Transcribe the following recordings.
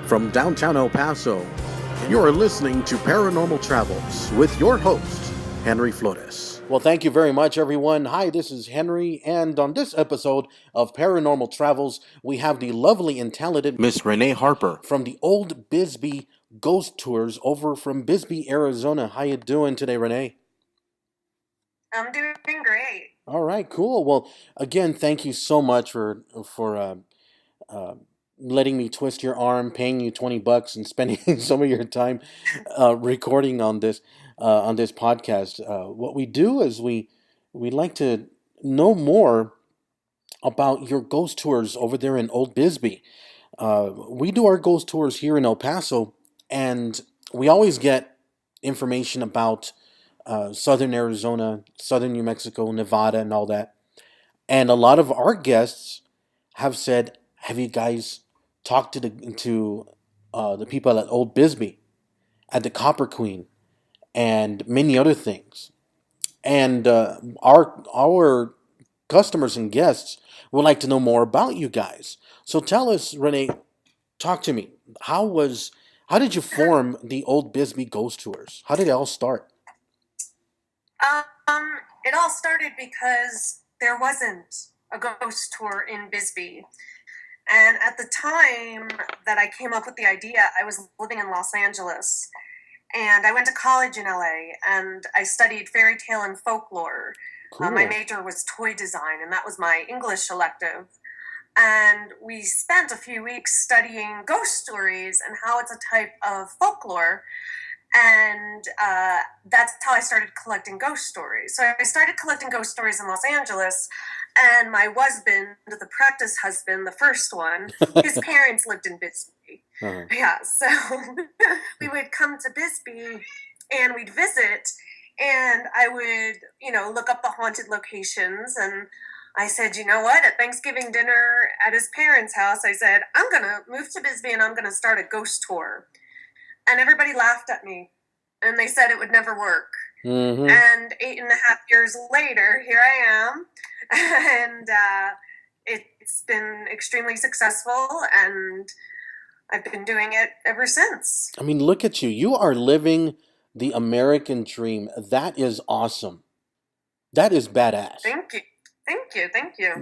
from downtown El Paso. You're listening to Paranormal Travels with your host, Henry Flores. Well, thank you very much, everyone. Hi, this is Henry, and on this episode of Paranormal Travels, we have the lovely and talented Miss Rene Harper from the Old Bisbee Ghost Tours over from Bisbee, Arizona. How you doing today, Rene? I'm doing great. All right, cool. Well, again, thank you so much for letting me twist your arm, paying you $20, and spending some of your time recording on this podcast. What we do is we like to know more about your ghost tours over there in Old Bisbee. We do our ghost tours here in El Paso, and we always get information about southern Arizona, southern New Mexico, Nevada, and all that. And a lot of our guests have said, "Have you guys talked to the people at Old Bisbee, at the Copper Queen, and many other things?" And our customers and guests would like to know more about you guys. So tell us, Renee, talk to me. How did you form the Old Bisbee Ghost Tours? How did it all start? It all started because there wasn't a ghost tour in Bisbee. And at the time that I came up with the idea, I was living in Los Angeles. And I went to college in LA, and I studied fairy tale and folklore. Cool. My major was toy design, and that was my English elective. And we spent a few weeks studying ghost stories and how it's a type of folklore. And that's how I started collecting ghost stories. So I started collecting ghost stories in Los Angeles, and my husband, the practice husband, the first one, his parents lived in Bisbee. Uh-huh. Yeah, so we would come to Bisbee, and we'd visit, and I would, look up the haunted locations, and I said, you know what, at Thanksgiving dinner at his parents' house, I said, I'm going to move to Bisbee, and I'm going to start a ghost tour. And everybody laughed at me, and they said it would never work. Mm-hmm. And 8.5 years later, here I am, and it's been extremely successful, and I've been doing it ever since. I mean, look at you. You are living the American dream. That is awesome. That is badass. Thank you.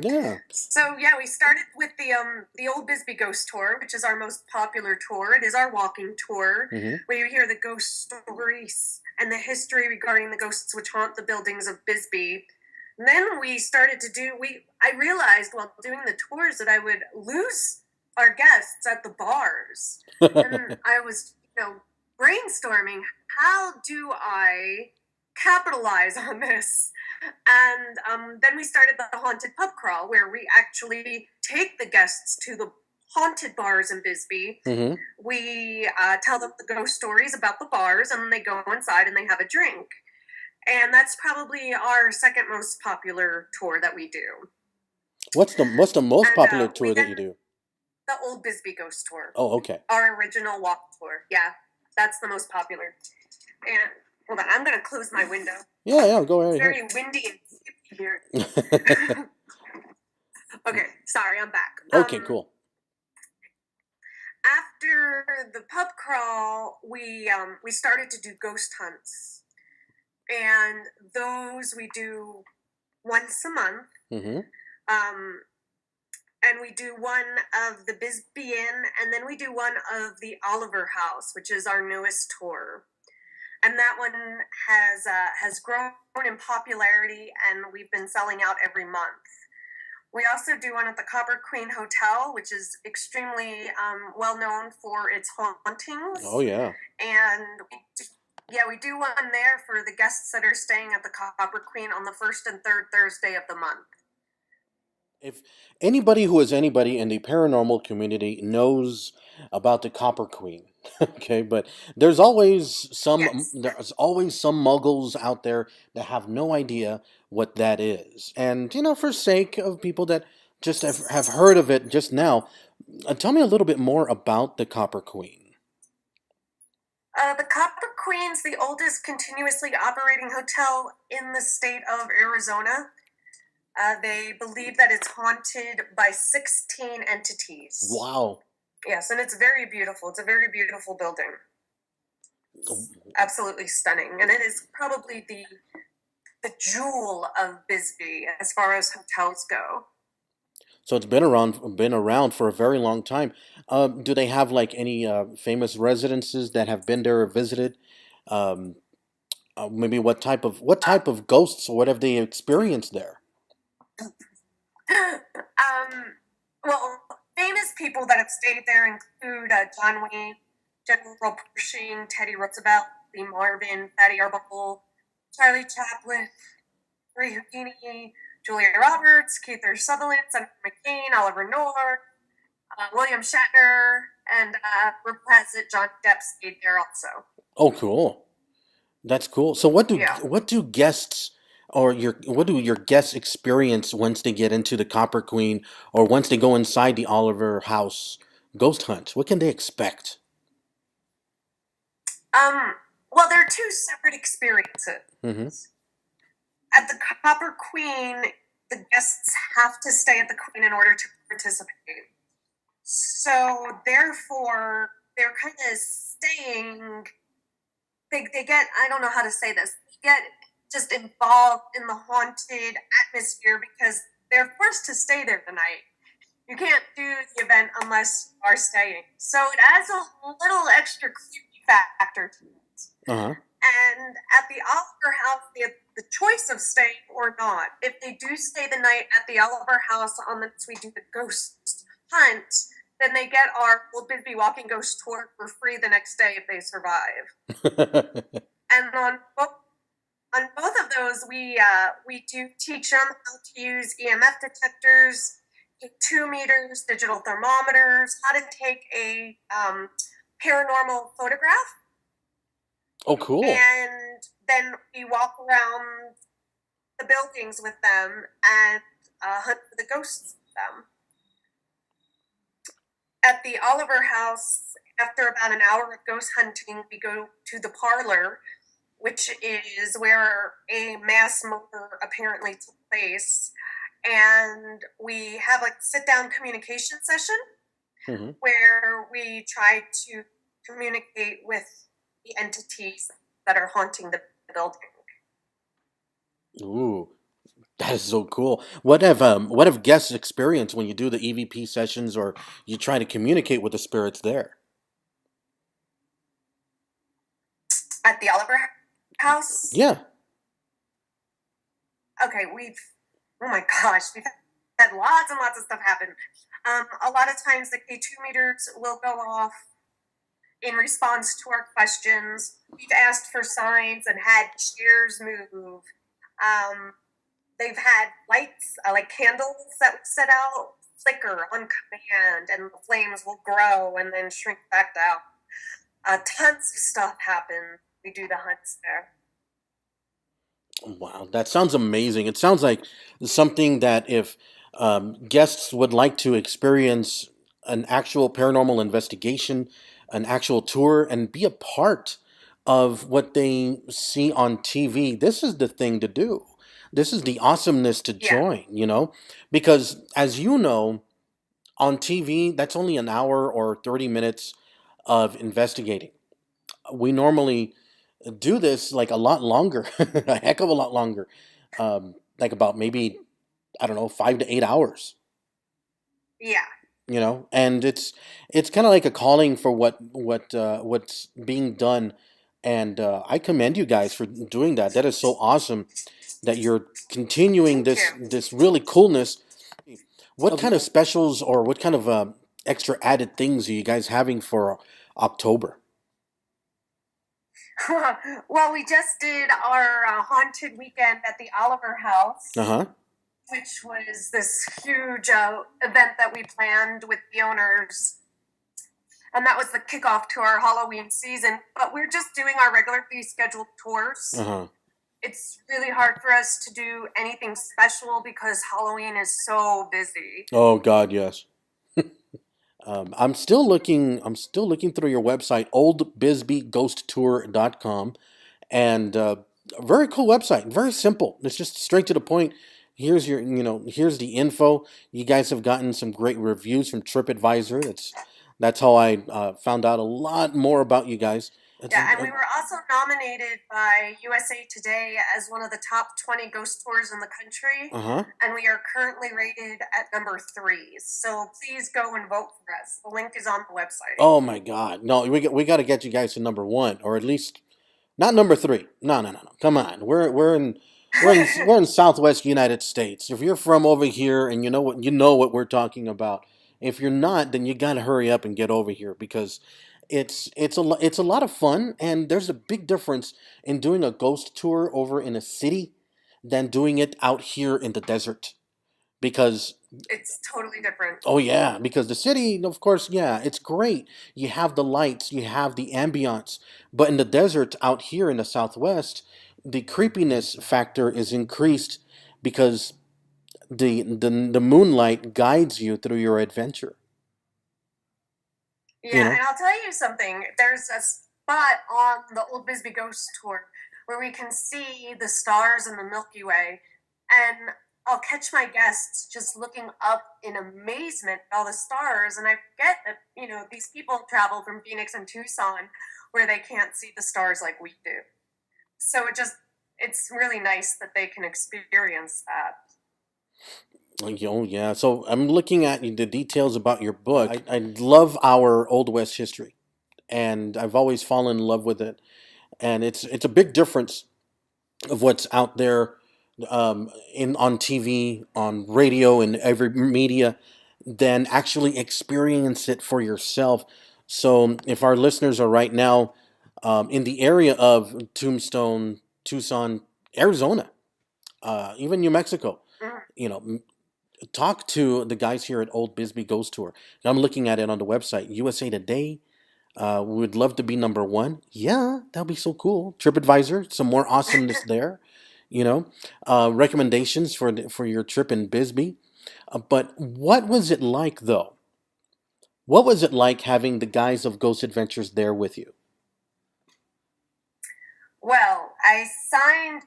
Yeah. So we started with the Old Bisbee Ghost Tour, which is our most popular tour. It is our walking tour, Mm-hmm. where you hear the ghost stories and the history regarding the ghosts which haunt the buildings of Bisbee. And then we started to I realized while doing the tours that I would lose our guests at the bars. And I was, brainstorming, how do I capitalize on this? And then we started the Haunted Pub Crawl, where we actually take the guests to the haunted bars in Bisbee. Mm-hmm. We tell them the ghost stories about the bars, and then they go inside and they have a drink. And that's probably our second most popular tour that we do. What's the most popular tour that you do? The Old Bisbee Ghost Tour. Oh, okay. Our original walk tour. Yeah, that's the most popular. And hold on, I'm going to close my window. Yeah, go ahead. It's very windy and sticky here. Okay, sorry, I'm back. Okay, cool. After the pub crawl, we started to do ghost hunts, and those we do once a month. Mm-hmm. And we do one of the Bisbee Inn, and then we do one of the Oliver House, which is our newest tour. And that one has grown in popularity, and we've been selling out every month. We also do one at the Copper Queen Hotel, which is extremely well known for its hauntings. Oh, yeah. And we do one there for the guests that are staying at the Copper Queen on the first and third Thursday of the month. If anybody who is anybody in the paranormal community knows about the Copper Queen, okay, but there's always some muggles out there that have no idea what that is. And, for sake of people that just have heard of it just now, tell me a little bit more about the Copper Queen. The Copper Queen's the oldest continuously operating hotel in the state of Arizona. They believe that it's haunted by 16 entities. Wow. Yes, and it's very beautiful. It's a very beautiful building. It's absolutely stunning, and it is probably the jewel of Bisbee as far as hotels go. So it's been around for a very long time. Do they have like any famous residences that have been there or visited? Um, Maybe what type of ghosts or what have they experienced there? Well, famous people that have stayed there include John Wayne, General Pershing, Teddy Roosevelt, Lee Marvin, Fatty Arbuckle, Charlie Chaplin, Ray Houdini, Julia Roberts, Keith Sutherland, Senator McCain, Oliver North, William Shatner, and President John Depp stayed there also. Oh, cool. That's cool. So what do Yeah. what do guests or what do your guests experience once they get into the Copper Queen or once they go inside the Oliver House ghost hunt? What can they expect? Um, well, they're two separate experiences. Hmm. At the Copper Queen, the guests have to stay at the Queen in order to participate. So, therefore, they're kind of staying. They get, I don't know how to say this, they get just involved in the haunted atmosphere because they're forced to stay there the night. You can't do the event unless you are staying. So, it adds a little extra creepy factor to it. Uh-huh. And at the Oliver House, they have the choice of staying or not. If they do stay the night at the Oliver House on the nights we do the ghost hunt, then they get our Old Bisbee Walking Ghost Tour for free the next day if they survive. And on both of those, we do teach them how to use EMF detectors, 2 meters, digital thermometers, how to take a paranormal photograph, Oh, cool. and then we walk around the buildings with them and hunt for the ghosts with them. At the Oliver House, after about an hour of ghost hunting, we go to the parlor, which is where a mass murder apparently took place. And we have a sit down communication session Hmm. where we try to communicate with the entities that are haunting the building. Ooh, that is so cool. What have guests experienced when you do the EVP sessions or you try to communicate with the spirits there? At the Oliver House, Yeah. okay, oh my gosh, we've had lots and lots of stuff happen. A lot of times the K2 meters will go off in response to our questions. We've asked for signs and had chairs move. Um, they've had lights, like candles that set out, flicker on command, and the flames will grow and then shrink back down. Tons of stuff happens. We do the hunts there. Wow, that sounds amazing. It sounds like something that if guests would like to experience an actual paranormal investigation, an actual tour, and be a part of what they see on TV, this is the thing to do. This is the awesomeness to Yeah, join. Because as you know, on TV, that's only an hour or 30 minutes of investigating. We normally do this like a lot longer, a heck of a lot longer, like about maybe I don't know 5 to 8 hours. yeah. And it's kind of like a calling for what's being done, and I commend you guys for doing that. That is so awesome that you're continuing Thank this you. this really coolness. What kind of specials or what kind of extra added things are you guys having for October? Well, we just did our haunted weekend at the Oliver Uh House, huh. which was this huge event that we planned with the owners. And that was the kickoff to our Halloween season. But we're just doing our regularly scheduled Uh tours. huh. It's really hard for us to do anything special because Halloween is so busy. Oh God, yes. I'm still looking. I'm still looking through your website, oldbisbeeghosttour.com, and a very cool website. Very simple. It's just straight to the point. Here's the info. You guys have gotten some great reviews from TripAdvisor. That's how I found out a lot more about you guys. Yeah, and we were also nominated by USA Today as one of the top 20 ghost tours in the country. Uh-huh. And we are currently rated at number 3. So please go and vote for us. The link is on the website. Oh my God! No, we got to get you guys to number 1, or at least not number 3. No, no, no, no. Come on, we're in Southwest United States. If you're from over here and you know what we're talking about. If you're not, then you got to hurry up and get over here because it's a lot of fun, and there's a big difference in doing a ghost tour over in a city than doing it out here in the desert. Because It's totally different. oh yeah, because the city, of course, yeah, it's great. You have the lights, you have the ambiance, but in the desert out here in the Southwest, the creepiness factor is increased because the moonlight guides you through your adventure. You Yeah, know? and I'll tell you something. There's a spot on the Old Bisbee Ghost Tour where we can see the stars in the Milky Way, and I'll catch my guests just looking up in amazement at all the stars, and I forget that these people travel from Phoenix and Tucson where they can't see the stars like we do. So it's really nice that they can experience that. Oh yeah. So I'm looking at the details about your book. I love our Old West history, and I've always fallen in love with it. And it's a big difference of what's out there in on TV, on radio, and every media, than actually experience it for yourself. So if our listeners are right now in the area of Tombstone, Tucson, Arizona, even New Mexico, Mhm. you know, talk to the guys here at Old Bisbee Ghost Tour. And I'm looking at it on the website, USA Today. We would love to be number 1. Yeah, that'll be so cool. TripAdvisor, some more awesomeness there. You know, recommendations for your trip in Bisbee. But what was it like though? What was it like having the guys of Ghost Adventures there with you? Well, I signed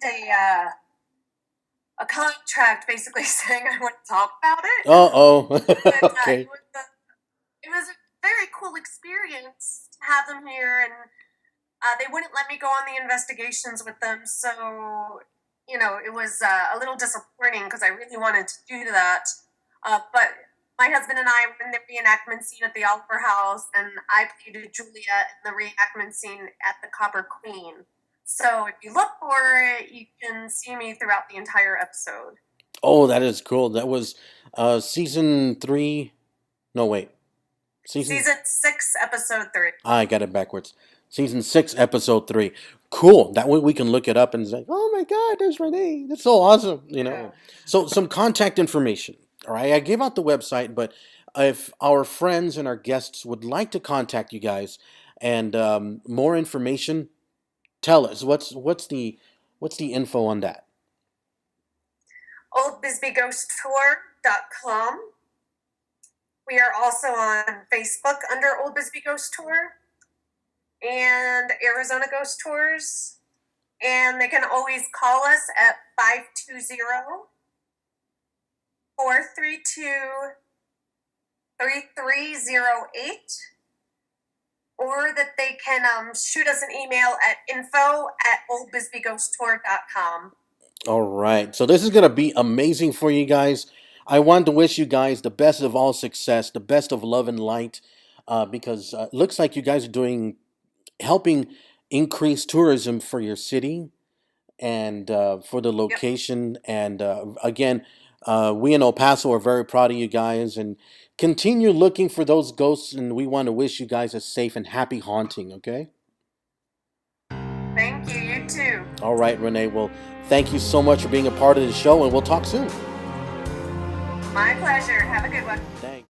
a contract basically saying I wouldn't talk about it. Uh oh. But Okay. it was a very cool experience to have them here, and they wouldn't let me go on the investigations with them. So, it was a little disappointing because I really wanted to do that. But my husband and I were in the reenactment scene at the Opera House, and I played Julia in the reenactment scene at the Copper Queen. So if you look for it, you can see me throughout the entire episode. Oh, that is cool. That was season 3. No, wait. Season Season 6, episode 3. I got it backwards. Season 6, episode 3. Cool. That way we can look it up and say, "Oh my God, there's Renee. That's so awesome." Yeah. So some contact information. All right, I gave out the website, but if our friends and our guests would like to contact you guys and more information, tell us what's the info on that. OldBisbeeGhostTour.com. We are also on Facebook under Old Bisbee Ghost Tour and Arizona Ghost Tours. And they can always call us at 520-432-3308, or that they can shoot us an email at info@oldbisbeeghosttour.com. All right. So this is going to be amazing for you guys. I want to wish you guys the best of all success, the best of love and light, because it looks like you guys are helping increase tourism for your city and for the Yep. location. And again, we in El Paso are very proud of you guys and continue looking for those ghosts. And we want to wish you guys a safe and happy haunting, okay? Thank you. You too. All right, Renee. Well, thank you so much for being a part of the show, and we'll talk soon. My pleasure. Have a good one. Thanks.